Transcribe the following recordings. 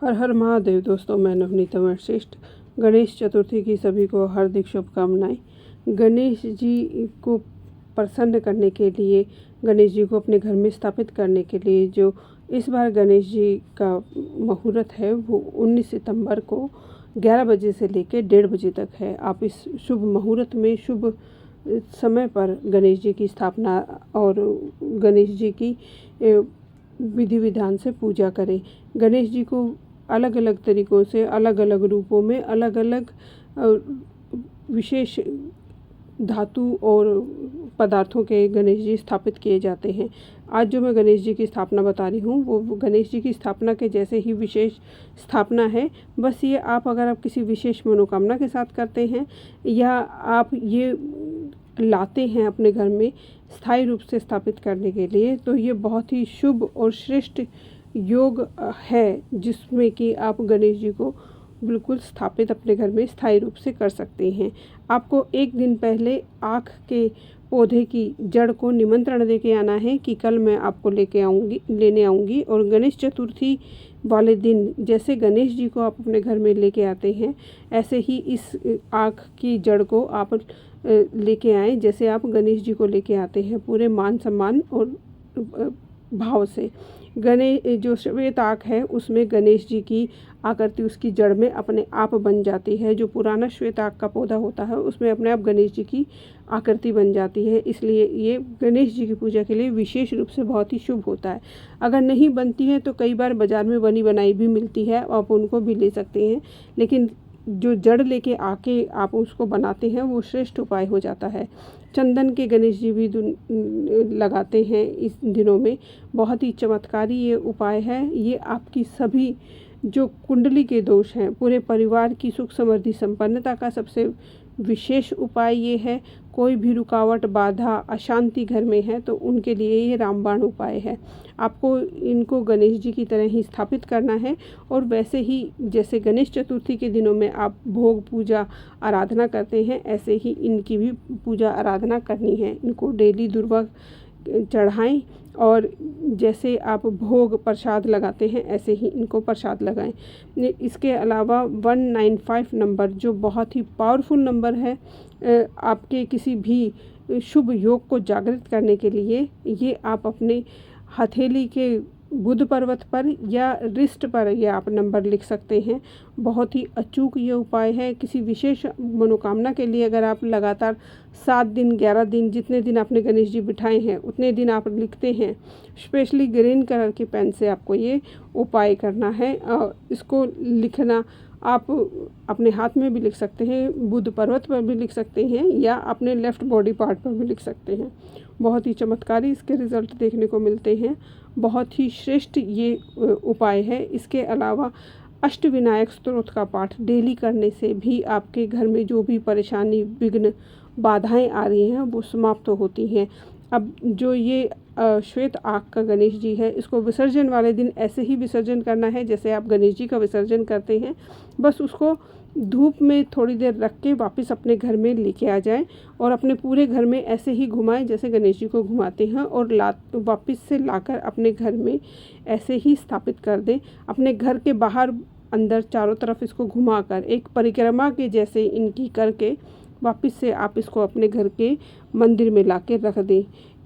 हर हर महादेव। दोस्तों, मैं नवनीता वशिष्ठ। गणेश चतुर्थी की सभी को हार्दिक शुभकामनाएं। गणेश जी को प्रसन्न करने के लिए, गणेश जी को अपने घर में स्थापित करने के लिए जो इस बार गणेश जी का मुहूर्त है वो 19 सितंबर को 11 बजे से लेकर 1:30 बजे तक है। आप इस शुभ मुहूर्त में शुभ समय पर गणेश जी की स्थापना और गणेश जी की विधि विधान से पूजा करें। गणेश जी को अलग अलग तरीक़ों से, अलग अलग रूपों में, अलग अलग विशेष धातु और पदार्थों के गणेश जी स्थापित किए जाते हैं। आज जो मैं गणेश जी की स्थापना बता रही हूँ वो गणेश जी की स्थापना के जैसे ही विशेष स्थापना है। बस ये आप अगर आप किसी विशेष मनोकामना के साथ करते हैं या आप ये लाते हैं अपने घर में स्थायी रूप से स्थापित करने के लिए, तो ये बहुत ही शुभ और श्रेष्ठ योग है जिसमें कि आप गणेश जी को बिल्कुल स्थापित अपने घर में स्थायी रूप से कर सकते हैं। आपको एक दिन पहले आँख के पौधे की जड़ को निमंत्रण दे के आना है कि कल मैं आपको लेने आऊँगी। और गणेश चतुर्थी वाले दिन जैसे गणेश जी को आप अपने घर में लेके आते हैं, ऐसे ही इस आँख की जड़ को आप लेके आएँ जैसे आप गणेश जी को लेके आते हैं, पूरे मान सम्मान और भाव से। गणेश जो श्वेत आँख है उसमें गणेश जी की आकृति उसकी जड़ में अपने आप बन जाती है। जो पुराना श्वेत आँख का पौधा होता है उसमें अपने आप गणेश जी की आकृति बन जाती है। इसलिए ये गणेश जी की पूजा के लिए विशेष रूप से बहुत ही शुभ होता है। अगर नहीं बनती है तो कई बार बाज़ार में बनी बनाई भी मिलती है, आप उनको भी ले सकते हैं, लेकिन जो जड़ लेके आके आप उसको बनाते हैं वो श्रेष्ठ उपाय हो जाता है। चंदन के गणेश जी भी लगाते हैं इस दिनों में। बहुत ही चमत्कारी ये उपाय है। ये आपकी सभी जो कुंडली के दोष हैं, पूरे परिवार की सुख समृद्धि संपन्नता का सबसे विशेष उपाय ये है। कोई भी रुकावट, बाधा, अशांति घर में है तो उनके लिए ये रामबाण उपाय है। आपको इनको गणेश जी की तरह ही स्थापित करना है और वैसे ही जैसे गणेश चतुर्थी के दिनों में आप भोग पूजा आराधना करते हैं, ऐसे ही इनकी भी पूजा आराधना करनी है। इनको डेली दुर्वा चढ़ाएं और जैसे आप भोग प्रसाद लगाते हैं ऐसे ही इनको प्रसाद लगाएं। इसके अलावा 195 नंबर जो बहुत ही पावरफुल नंबर है आपके किसी भी शुभ योग को जागृत करने के लिए, ये आप अपने हथेली के बुध पर्वत पर या रिस्ट पर ये आप नंबर लिख सकते हैं। बहुत ही अचूक ये उपाय है। किसी विशेष मनोकामना के लिए अगर आप लगातार 7 दिन, 11 दिन, जितने दिन आपने गणेश जी बिठाए हैं उतने दिन आप लिखते हैं, स्पेशली ग्रीन कलर के पेन से आपको ये उपाय करना है। इसको लिखना आप अपने हाथ में भी लिख सकते हैं, बुध पर्वत पर भी लिख सकते हैं या अपने लेफ़्ट बॉडी पार्ट पर भी लिख सकते हैं। बहुत ही चमत्कारी इसके रिज़ल्ट देखने को मिलते हैं। बहुत ही श्रेष्ठ ये उपाय है। इसके अलावा अष्टविनायक स्तोत्र का पाठ डेली करने से भी आपके घर में जो भी परेशानी, विघ्न, बाधाएं आ रही हैं वो समाप्त होती हैं। अब जो ये श्वेत आँख का गणेश जी है, इसको विसर्जन वाले दिन ऐसे ही विसर्जन करना है जैसे आप गणेश जी का विसर्जन करते हैं। बस उसको धूप में थोड़ी देर रख के वापस अपने घर में लेके आ जाएं और अपने पूरे घर में ऐसे ही घुमाएं जैसे गणेश जी को घुमाते हैं और वापस से लाकर अपने घर में ऐसे ही स्थापित कर दें। अपने घर के बाहर अंदर चारों तरफ इसको घुमाकर एक परिक्रमा के जैसे इनकी करके वापस से आप इसको अपने घर के मंदिर में लाके रख दें।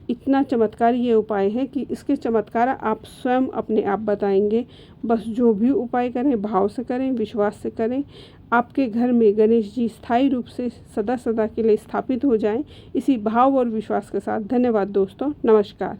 इतना चमत्कारी ये उपाय है कि इसके चमत्कार आप स्वयं अपने आप बताएंगे। बस जो भी उपाय करें भाव से करें, विश्वास से करें। आपके घर में गणेश जी स्थायी रूप से सदा सदा के लिए स्थापित हो जाएं। इसी भाव और विश्वास के साथ धन्यवाद दोस्तों, नमस्कार।